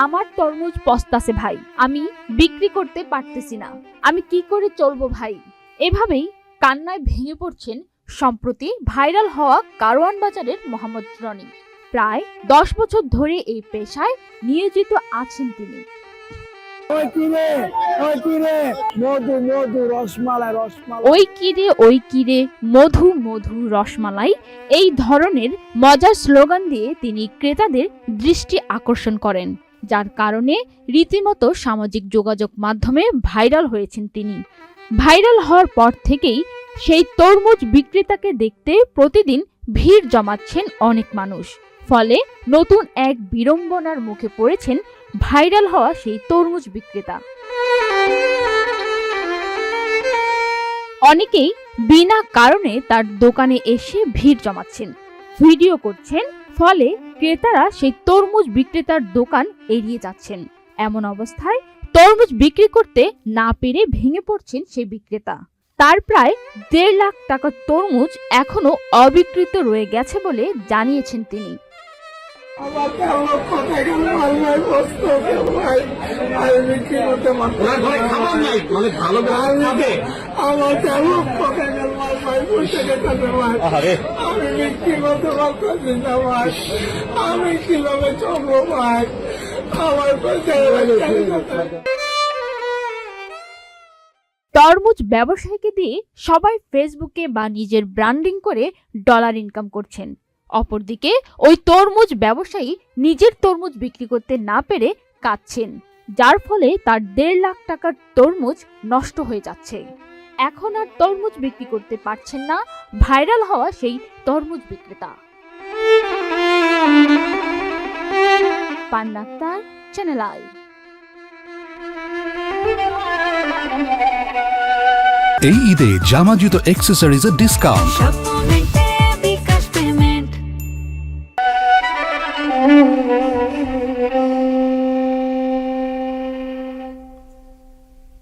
আমার তরমুজ পস্তাছে ভাই, আমি বিক্রি করতে পারতেছি না, আমি কি করে চলবো ভাই। এভাবেই কান্নায় ভেঙে পড়ছেন সম্প্রতি ভাইরাল হওয়া কারওয়ান বাজারের মোহাম্মদ রনি। প্রায় 10 বছর ধরে এই পেশায় নিয়োজিত আছেন তিনি। ওই কিরে মধু মধু রসমালাই, এই ধরনের মজার স্লোগান দিয়ে তিনি ক্রেতাদের দৃষ্টি আকর্ষণ করেন, যার কারণে রীতিমতো সামাজিক যোগাযোগ মাধ্যমে ভাইরাল হয়েছেন তিনি। ভাইরাল হওয়ার পর থেকেই সেই তরমুজ বিক্রেতাকে দেখতে প্রতিদিন ভিড় জমাচ্ছেন অনেক মানুষ। ফলে নতুন এক বিড়ম্বনার মুখে পড়েছেন ভাইরাল হওয়া সেই তরমুজ বিক্রেতা। অনেকেই বিনা কারণে তার দোকানে এসে ভিড় জমাচ্ছেন, ভিডিও করছেন, ফলে ক্রেতারা সেই তরমুজ বিক্রেতার দোকান এড়িয়ে যাচ্ছেন। এমন অবস্থায় তরমুজ বিক্রি করতে না পেরে ভেঙে পড়ছেন সেই বিক্রেতা। তার প্রায় 1.5 লাখ টাকার তরমুজ এখনো অবিকৃত রয়ে গেছে বলে জানিয়েছেন তিনি। তরমুজ ব্যবসায়ীকে দিয়ে সবাই ফেসবুকে বা নিজের ব্র্যান্ডিং করে ডলার ইনকাম করছেন। অপরদিকে ওই তরমুজ ব্যবসায়ী নিজের তরমুজ বিক্রি করতে না পেরে কাঁদছেন, যার ফলে তার 1.5 লাখ টাকার তরমুজ নষ্ট হয়ে যাচ্ছে। এখন আর তরমুজ বিক্রি করতে পারছেন না ভাইরাল হওয়া সেই তরমুজ বিক্রেতা। পান্না আক্তার, চ্যানেল আই। এই ঈদে জামা জুতো অ্যাক্সেসরিজের ডিসকাউন্ট।